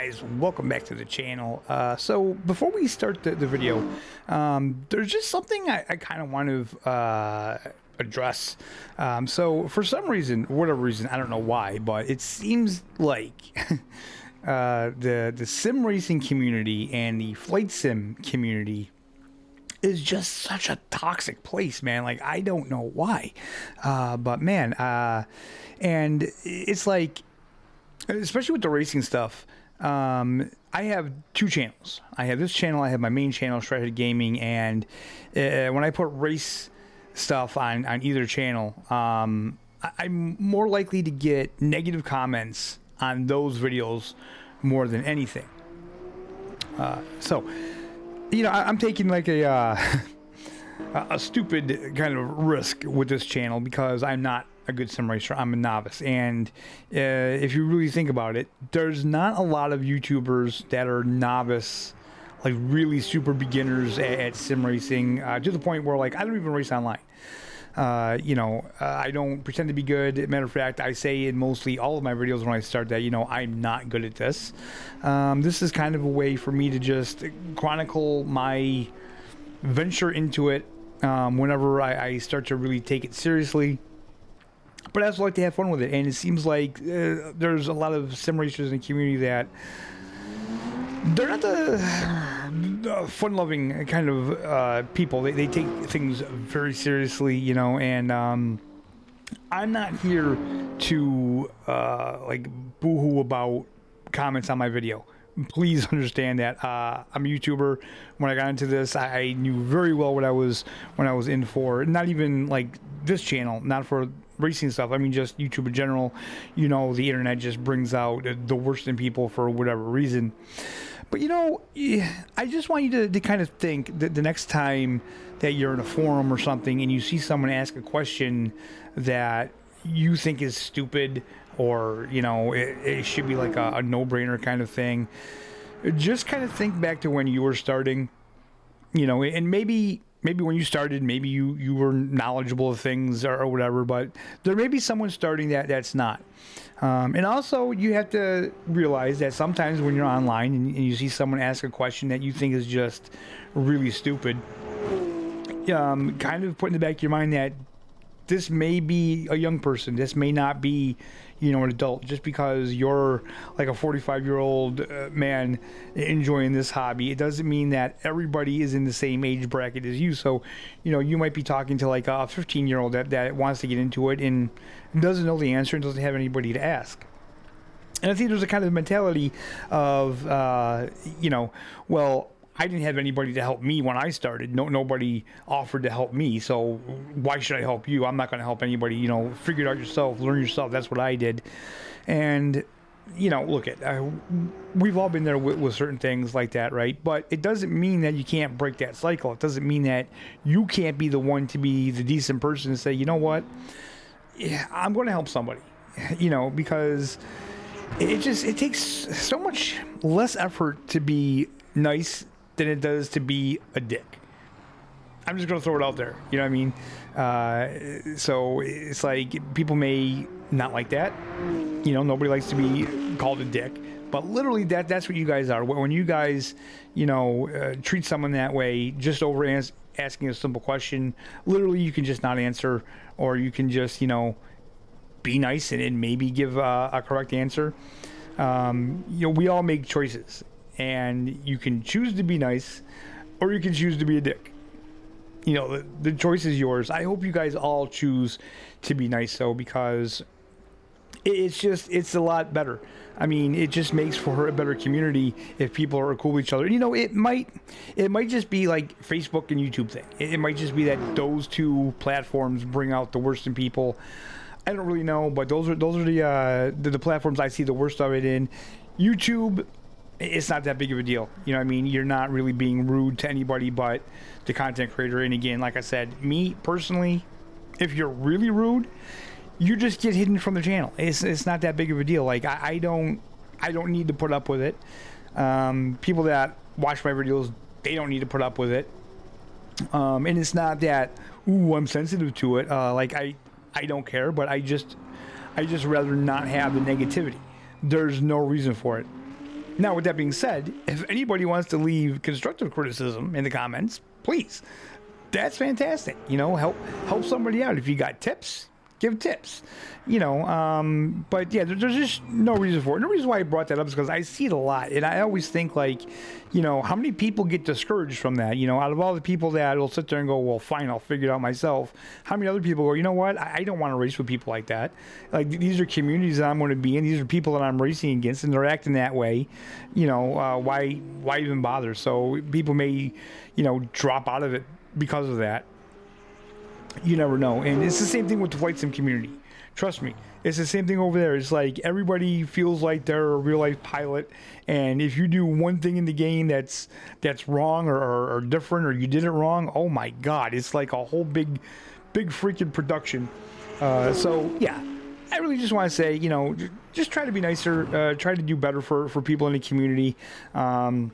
guys, welcome back to the channel. So before we start the video, there's just something I kind of want to address. So for some reason, whatever reason, I don't know why, but it seems like the sim racing community and the flight sim community is just such a toxic place, man. Like, I don't know why, but man, and it's like, especially with the racing stuff, I have two channels. I have this channel, I have my main channel, Shredhead Gaming, and when I put race stuff on either channel, I'm more likely to get negative comments on those videos more than anything. So, you know, I'm taking like a stupid kind of risk with this channel because I'm not a good sim racer. I'm a novice, and if you really think about it, there's not a lot of YouTubers that are novice, like really super beginners at sim racing, to the point where, like, I don't even race online. You know, I don't pretend to be good. Matter of fact, I say in mostly all of my videos when I start that, you know, I'm not good at this. This is kind of a way for me to just chronicle my venture into it whenever I start to really take it seriously. But I also like to have fun with it, and it seems like there's a lot of sim racers in the community that they're not the fun-loving kind of people. They take things very seriously, you know, and I'm not here to like boo-hoo about comments on my video. Please understand that I'm a YouTuber. When I got into this, I knew very well what I was in for. Not even like this channel, not for racing stuff. I mean, just YouTube in general. You know, the internet just brings out the worst in people for whatever reason. But, you know, I just want you to kind of think that the next time that you're in a forum or something and you see someone ask a question that you think is stupid, or, you know, it should be like a no-brainer kind of thing, just kind of think back to when you were starting, you know, and maybe when you started, maybe you were knowledgeable of things or whatever, but there may be someone starting that's not. And also, you have to realize that sometimes when you're online and you see someone ask a question that you think is just really stupid, kind of put in the back of your mind that this may be a young person. This may not be, you know, an adult. Just because you're like a 45-year-old man enjoying this hobby, it doesn't mean that everybody is in the same age bracket as you. So, you know, you might be talking to like a 15-year-old that wants to get into it and doesn't know the answer and doesn't have anybody to ask. And I think there's a kind of mentality of, you know, well, I didn't have anybody to help me when I started. Nobody offered to help me, so why should I help you? I'm not going to help anybody. You know, figure it out yourself, learn yourself. That's what I did. And, you know, look at, we've all been there with certain things like that, right? But it doesn't mean that you can't break that cycle. It doesn't mean that you can't be the one to be the decent person and say, you know what, yeah, I'm going to help somebody, you know, because it takes so much less effort to be nice than it does to be a dick. I'm just going to throw it out there. You know what I mean? So it's like, people may not like that. You know, nobody likes to be called a dick. But literally, that's what you guys are. When you guys, you know, treat someone that way, just over asking a simple question, literally you can just not answer, or you can just, you know, be nice and maybe give a correct answer. You know, we all make choices. And you can choose to be nice, or you can choose to be a dick. You know, the choice is yours. I hope you guys all choose to be nice, though, because it's a lot better. I mean, it just makes for a better community if people are cool with each other. You know, it might just be like Facebook and YouTube thing. It might just be that those two platforms bring out the worst in people. I don't really know, but those are the platforms I see the worst of it in. YouTube, it's not that big of a deal. You know what I mean? You're not really being rude to anybody but the content creator. And again, like I said, me personally, if you're really rude, you just get hidden from the channel. It's not that big of a deal. Like, I don't need to put up with it. People that watch my videos, they don't need to put up with it. And it's not that, ooh, I'm sensitive to it. Like, I don't care, but I just rather not have the negativity. There's no reason for it. Now, with that being said, if anybody wants to leave constructive criticism in the comments, please. That's fantastic. You know, help somebody out. If you got tips, give tips. You know, but yeah, there's just no reason for it. No reason why I brought that up is because I see it a lot, and I always think, like, you know, how many people get discouraged from that? You know, out of all the people that will sit there and go, well, fine, I'll figure it out myself. How many other people go, you know what? I don't want to race with people like that. Like, these are communities that I'm going to be in. These are people that I'm racing against, and they're acting that way. You know, why even bother? So people may, you know, drop out of it because of that. You never know. And it's the same thing with the flight sim community. Trust me, it's the same thing over there. It's like everybody feels like they're a real life pilot, and if you do one thing in the game that's wrong or different, or you did it wrong, oh my god, it's like a whole big freaking production. So yeah, I really just want to say, you know, just try to be nicer, try to do better for people in the community. And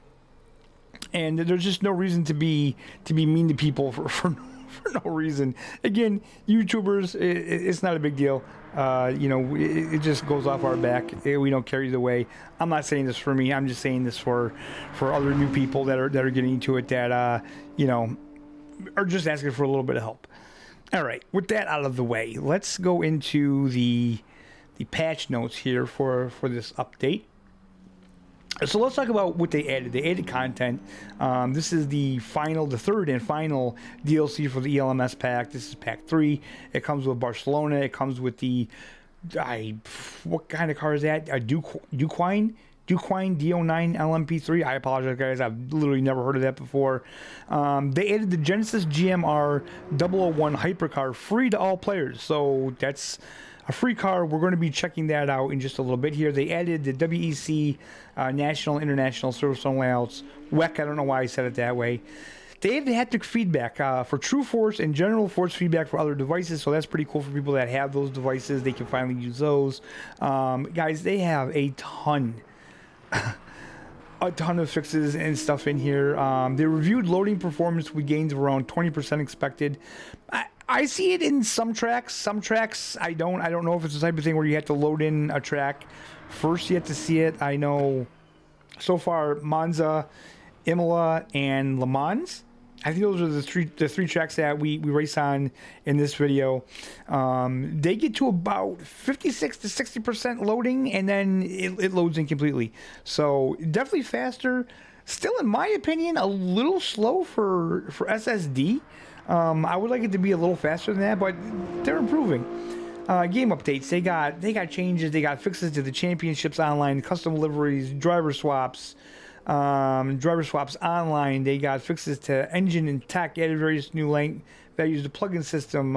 there's just no reason to be mean to people for no reason. Again, YouTubers, it's not a big deal. You know, it just goes off our back. We don't care either way. I'm not saying this for me. I'm just saying this for other new people that are getting into it, that you know, are just asking for a little bit of help. All right, with that out of the way, let's go into the patch notes here for this update. So let's talk about what they added. They added content. This is the third and final DLC for the ELMS pack. This is pack 3. It comes with Barcelona. It comes with the, what kind of car is that? A Dukine D09 LMP3. I apologize, guys. I've literally never heard of that before. They added the Genesis GMR-001 hypercar free to all players. So that's a free car. We're going to be checking that out in just a little bit here. They added the WEC National International Service Zone layouts. WEC, I don't know why I said it that way. They added haptic feedback for true force and general force feedback for other devices, so that's pretty cool for people that have those devices. They can finally use those. Guys, they have a ton of fixes and stuff in here. They reviewed loading performance with gains of around 20% expected. I see it in some tracks. Some tracks I don't. I don't know if it's the type of thing where you have to load in a track first. You have to see it. I know so far Monza, Imola, and Le Mans. I think those are the three tracks that we race on in this video. They get to about 56 to 60% loading, and then it loads in completely. So definitely faster. Still, in my opinion, a little slow for SSD. I would like it to be a little faster than that, but they're improving. Game updates. They got changes. They got fixes to the championships online, custom liveries, driver swaps online. They got fixes to engine and tech, added various new length values to plugin system,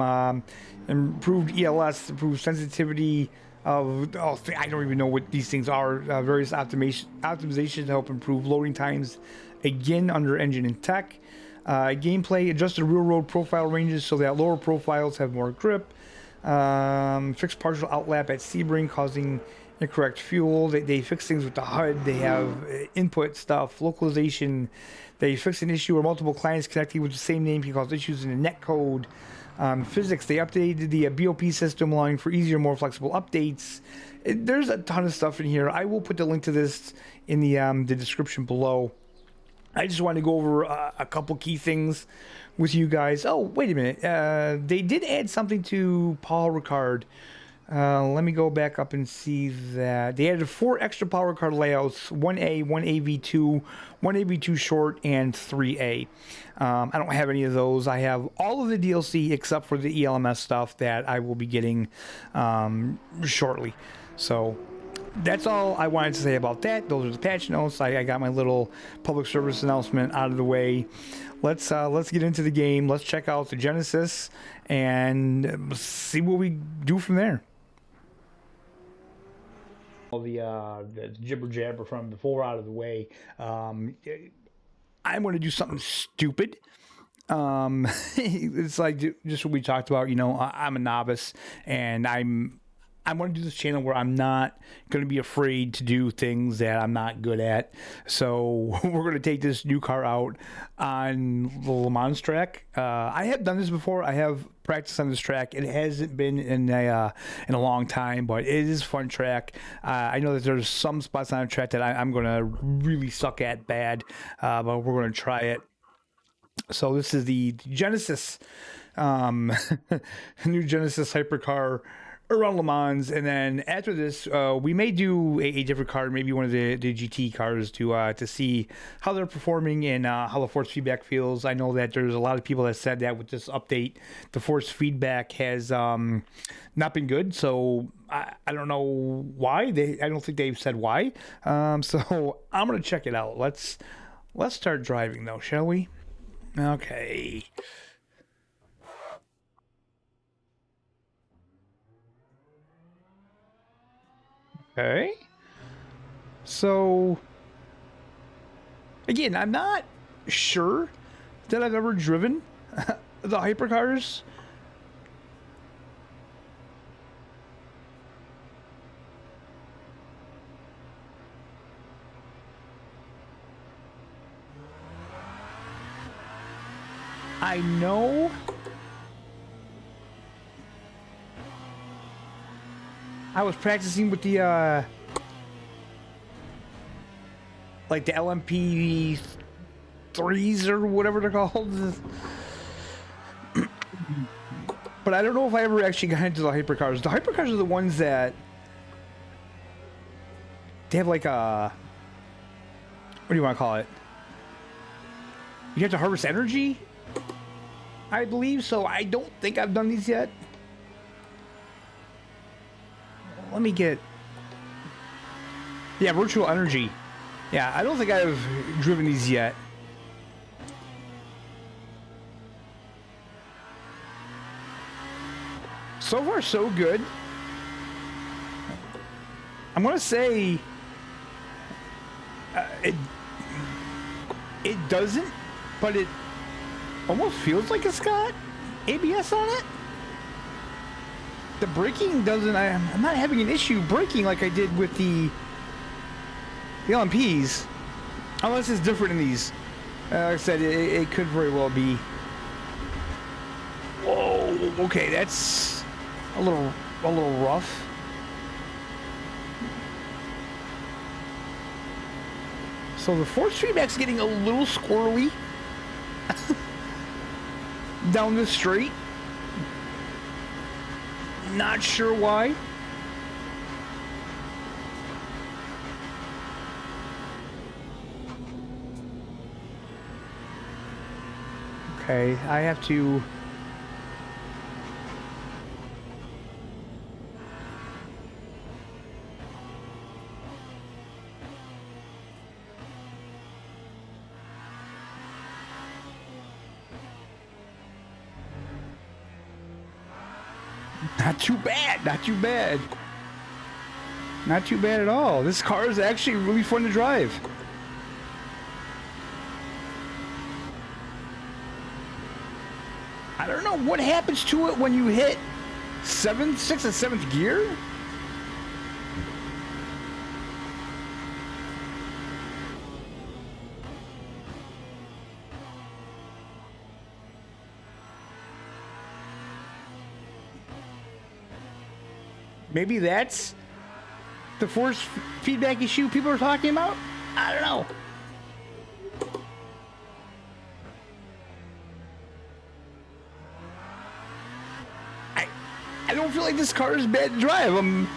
improved ELS, improved sensitivity of, I don't even know what these things are, various optimizations to help improve loading times, again under engine and tech. Gameplay, adjusted real road profile ranges so that lower profiles have more grip. Fixed partial outlap at Sebring causing incorrect fuel. They fix things with the HUD. They have input stuff, localization. They fix an issue where multiple clients connecting with the same name can cause issues in the netcode. Physics, they updated the BOP system, allowing for easier, more flexible updates. There's a ton of stuff in here. I will put the link to this in the description below. I just want to go over a couple key things with you guys. Oh, wait a minute. They did add something to Paul Ricard. Let me go back up and see that. They added 4 extra Power Card layouts, 1A, 1AV2, 1AV2 Short, and 3A. I don't have any of those. I have all of the DLC except for the ELMS stuff that I will be getting shortly. So that's all I wanted to say about that. Those are the patch notes. I got my little public service announcement out of the way. Let's get into the game. Let's check out the Genesis and see what we do from there. The jibber jabber from before out of the way. I'm going to do something stupid. It's like just what we talked about. You know, I'm a novice and I'm I want to do this channel where I'm not going to be afraid to do things that I'm not good at. So we're going to take this new car out on the Le Mans track. I have done this before. I have practiced on this track. It hasn't been in a long time, but it is a fun track. I know that there's some spots on the track that I'm going to really suck at bad, but we're going to try it. So this is the Genesis, new Genesis hypercar around Le Mans, and then after this, we may do a different car, maybe one of the GT cars to see how they're performing and how the force feedback feels. I know that there's a lot of people that said that with this update, the force feedback has not been good. So I don't know why. I don't think they've said why. So I'm gonna check it out. Let's start driving though, shall we? Okay. Okay. So, again, I'm not sure that I've ever driven the hypercars. I know I was practicing with the like the LMP 3s or whatever they're called. But I don't know if I ever actually got into the hypercars. The hypercars are the ones that they have like a, what do you want to call it? You have to harvest energy, I believe. So I don't think I've done these yet. Let me get... Yeah, virtual energy. Yeah, I don't think I've driven these yet. So far, so good. I'm gonna say... it doesn't, but it almost feels like it's got ABS on it. The braking doesn't... I'm not having an issue braking like I did with the LMPs. Unless it's different in these. Like I said, it could very well be. Whoa, okay, that's a little rough. So the force feedback's getting a little squirrely down this straight. Not sure why. Okay, I have to... Not too bad, not too bad. Not too bad at all. This car is actually really fun to drive. I don't know what happens to it when you hit 6th and 7th gear. Maybe that's the force feedback issue people are talking about? I don't know. I don't feel like this car is bad to drive. I'm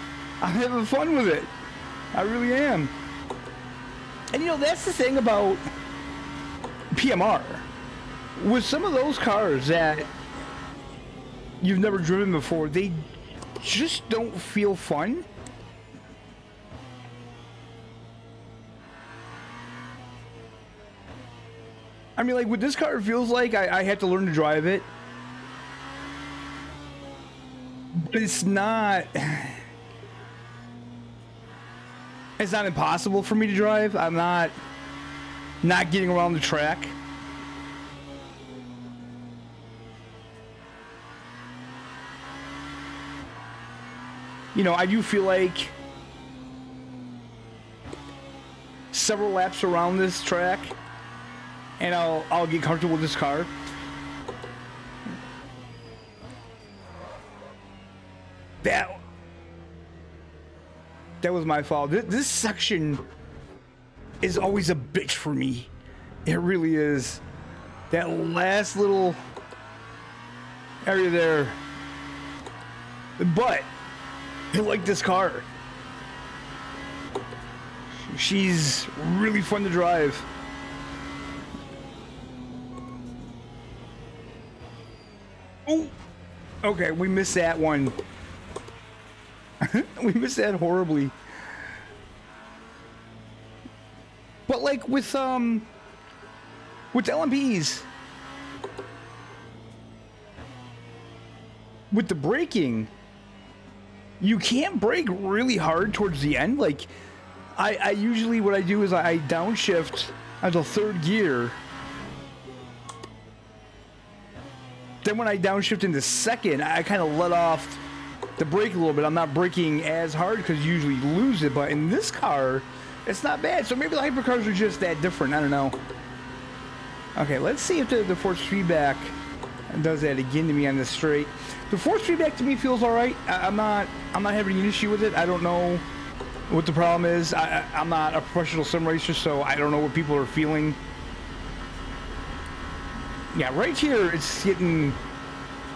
having fun with it. I really am. And you know, that's the thing about PMR. With some of those cars that you've never driven before, they just don't feel fun. I mean, like, what this car feels like, I have to learn to drive it. But it's not impossible for me to drive. I'm not getting around the track. you know, I do feel like several laps around this track, and I'll get comfortable with this car. That was my fault. This section is always a bitch for me. It really is. That last little area there. But I like this car. She's really fun to drive. Oh, okay, we missed that one. We missed that horribly. But like with LMPs, with the braking, you can't brake really hard towards the end. Like I usually, what I do is I downshift until third gear. Then when I downshift into second, I kind of let off the brake a little bit. I'm not braking as hard because you usually lose it, but in this car, it's not bad. So maybe the hypercars are just that different. I don't know. Okay, let's see if the force feedback does that again to me on this straight. The force feedback to me feels all right. I'm not having an issue with it. I don't know what the problem is. I'm not a professional sim racer, so I don't know what people are feeling. Yeah, right here it's getting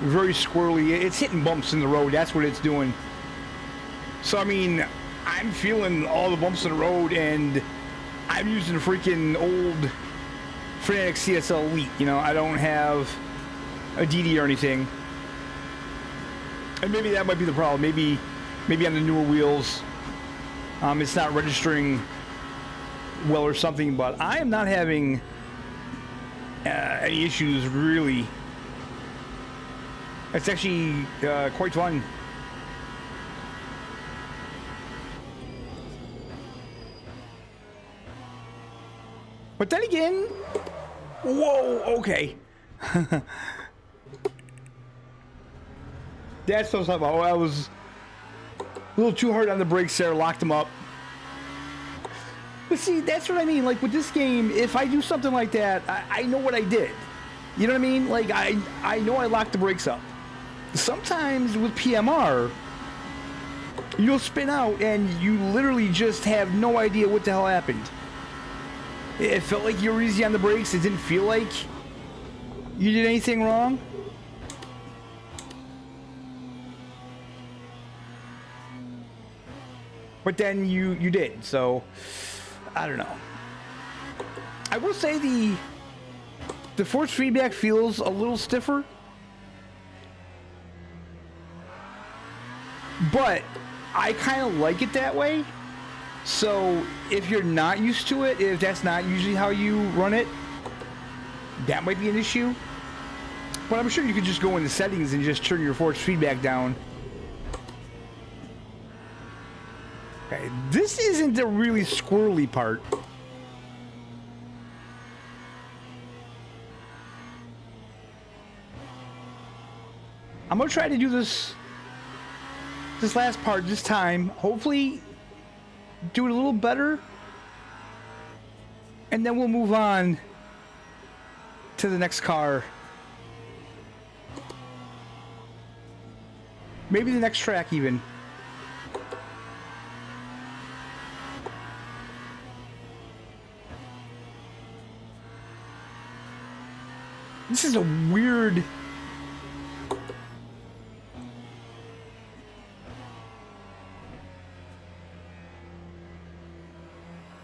very squirrely. It's hitting bumps in the road. That's what it's doing. So I mean, I'm feeling all the bumps in the road, and I'm using a freaking old Fnatic CSL Elite. You know, I don't have a DD or anything. And maybe that might be the problem. Maybe on the newer wheels, it's not registering well or something. But I am not having any issues really. It's actually quite fun. But then again, whoa, okay. That's what I was talking about. Oh, I was a little too hard on the brakes there, locked them up. But see, that's what I mean. Like with this game, if I do something like that, I know what I did. You know what I mean? Like I know I locked the brakes up. Sometimes with PMR, you'll spin out and you literally just have no idea what the hell happened. It felt like you were easy on the brakes. It didn't feel like you did anything wrong. But then you did, so I don't know. I will say the force feedback feels a little stiffer. But I kind of like it that way. So if you're not used to it, if that's not usually how you run it, that might be an issue. But I'm sure you could just go into settings and just turn your force feedback down. Okay, this isn't the really squirrely part. I'm gonna try to do this last part this time. Hopefully do it a little better, and then we'll move on to the next car. Maybe the next track even. This is a weird...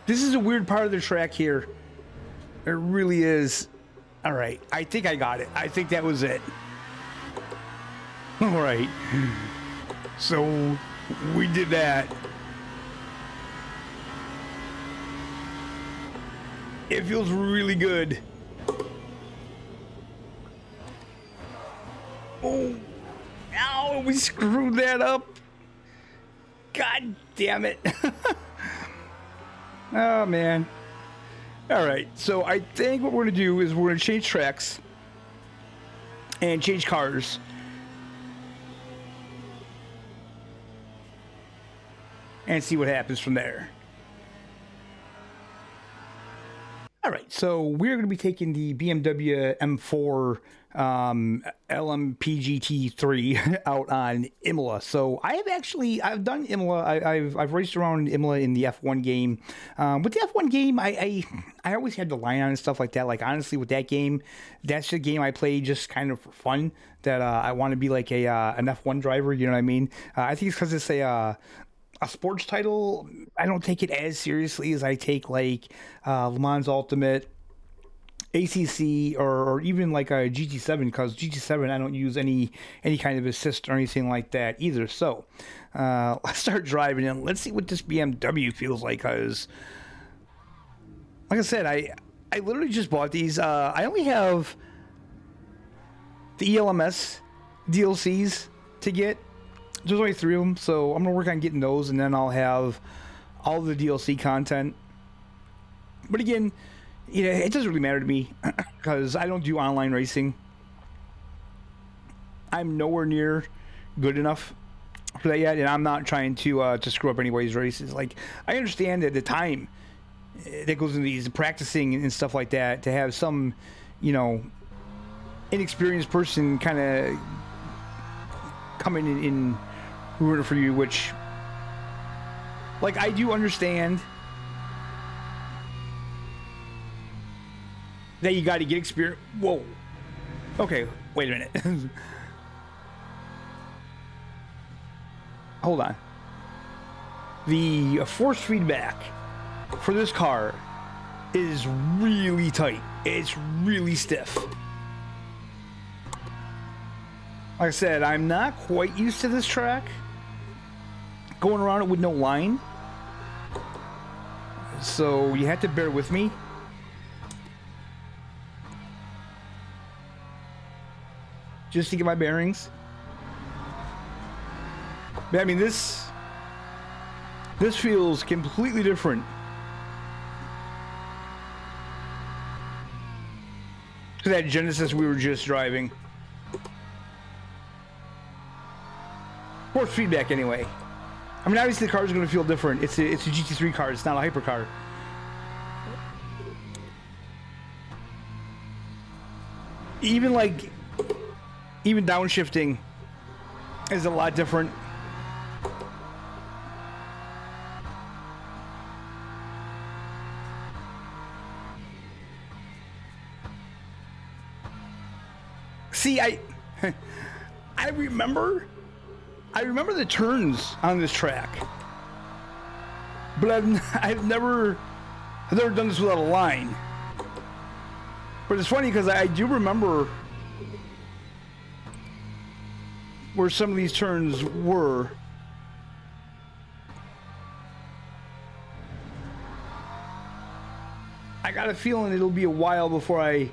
This is a weird part of the track here. It really is. All right, I think I got it. I think that was it. All right. So we did that. It feels really good. Oh, ow, we screwed that up. God damn it. Oh, man. All right, so I think what we're going to do is we're going to change tracks and change cars. and see what happens from there. All right, so we're going to be taking the BMW M4 LMPGT3 out on Imola. So I've done Imola. I've raced around Imola in the F1 game. With the F1 game, I always had the line on and stuff like that. Like, honestly, with that game, that's the game I play just kind of for fun. That I want to be like an F1 driver. You know what I mean? I think it's because it's a sports title. I don't take it as seriously as I take like Le Mans Ultimate, ACC, or even like a GT7, because GT7 I don't use any kind of assist or anything like that either. So let's start driving and let's see what this BMW feels like, because like I said, I literally just bought these. I only have the ELMS DLCs to get. There's only 3 of them, so I'm going to work on getting those, and then I'll have all the DLC content. But again, it doesn't really matter to me, because I don't do online racing. I'm nowhere near good enough for that yet, and I'm not trying to screw up anybody's races. Like, I understand that the time that goes into these practicing and stuff like that, to have some, inexperienced person kind of coming in rooting for you, which, like, I do understand that you got to get experience. Whoa. Okay, wait a minute. Hold on. The force feedback for this car is really tight. It's really stiff. Like I said, I'm not quite used to this track, going around it with no line, so you have to bear with me. Just to get my bearings. But I mean, this feels completely different to that Genesis we were just driving. Force feedback, anyway. I mean, obviously the car is going to feel different. It's a GT3 car. It's not a hypercar. Even downshifting is a lot different. See, I remember the turns on this track, but I've never done this without a line. But it's funny because I do remember where some of these turns were. I got a feeling it'll be a while before I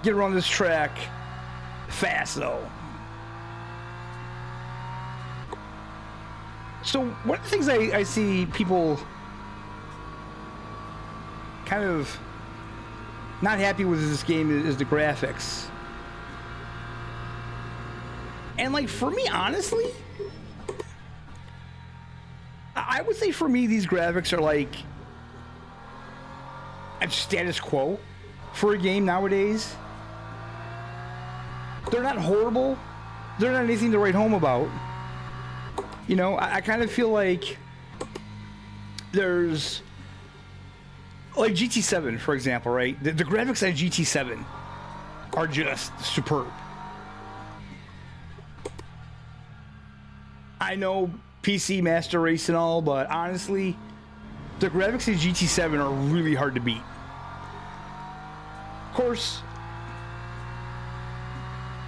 get around this track fast, though. So one of the things I see people kind of not happy with this game is the graphics. And like, for me, honestly, I would say for me these graphics are like a status quo for a game nowadays. They're not horrible. They're not anything to write home about. You know, I kind of feel like there's, like, GT7, for example, right? The graphics on GT7 are just superb. I know PC Master Race and all, but honestly, the graphics in GT7 are really hard to beat. Of course,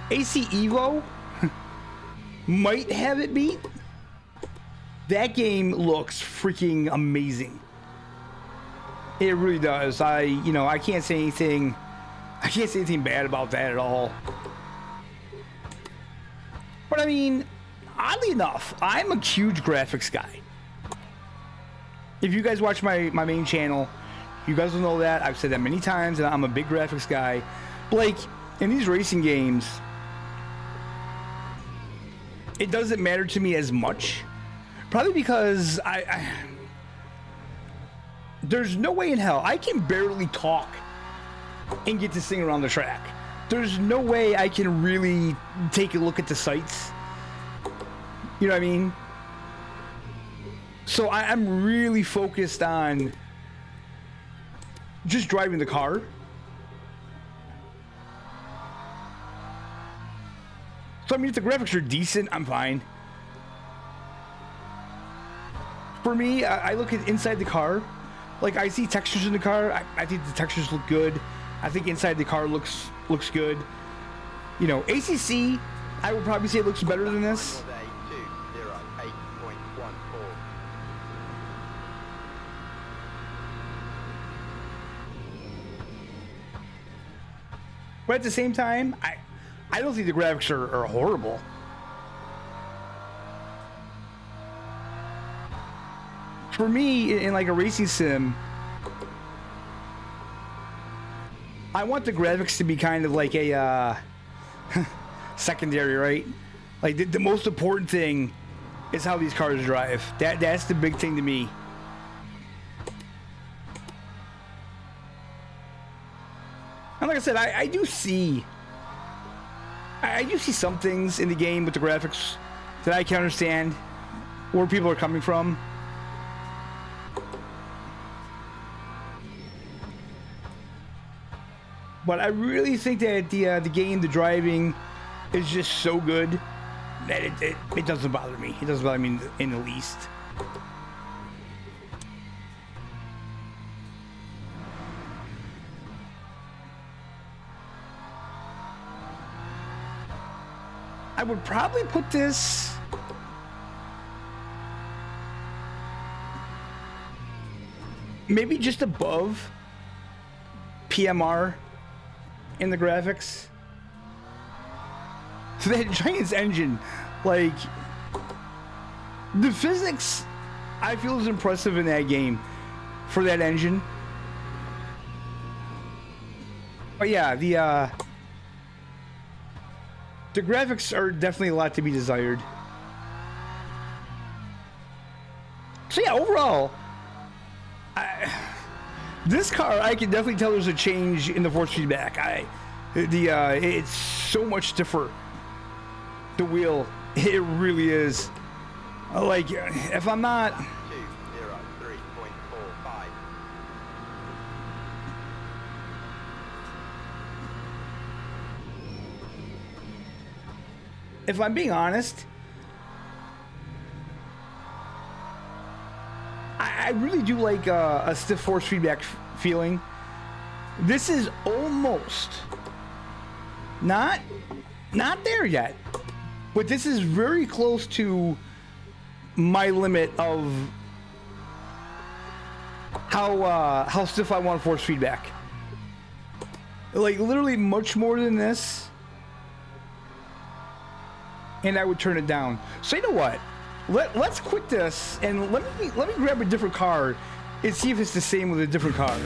AC Evo might have it beat. That game looks freaking amazing. It really does. I can't say anything bad about that at all. But I mean, oddly enough, I'm a huge graphics guy. If you guys watch my main channel, you guys will know that. I've said that many times, and I'm a big graphics guy. Blake, in these racing games, it doesn't matter to me as much. Probably because there's no way in hell I can barely talk and get this thing around the track. There's no way I can really take a look at the sights. You know what I mean? So I'm really focused on just driving the car. So I mean, if the graphics are decent, I'm fine. For me, I look at inside the car. Like, I see textures in the car. I think the textures look good. I think inside the car looks good. You know, ACC, I would probably say it looks better than this. But at the same time, I don't think the graphics are horrible. For me, in like a racing sim, I want the graphics to be kind of like a secondary, right? Like the most important thing is how these cars drive. That's the big thing to me. And like I said, I do see some things in the game with the graphics that I can understand where people are coming from. But I really think that the game, the driving, is just so good that it doesn't bother me. It doesn't bother me in the least. I would probably put this maybe just above PMR in the graphics. So that Giants engine, like, the physics I feel is impressive in that game for that engine. But yeah, the graphics are definitely a lot to be desired. So yeah, overall, this car, I can definitely tell there's a change in the force feedback. It's so much stiffer. The wheel, it really is. Like, if I'm not... 203.45. If I'm being honest, I really do like a stiff force feedback feeling. This is almost not there yet, but this is very close to my limit of how stiff I want force feedback. Like, literally much more than this, and I would turn it down. So you know what? Let's quit this and let me grab a different car and see if it's the same with a different car.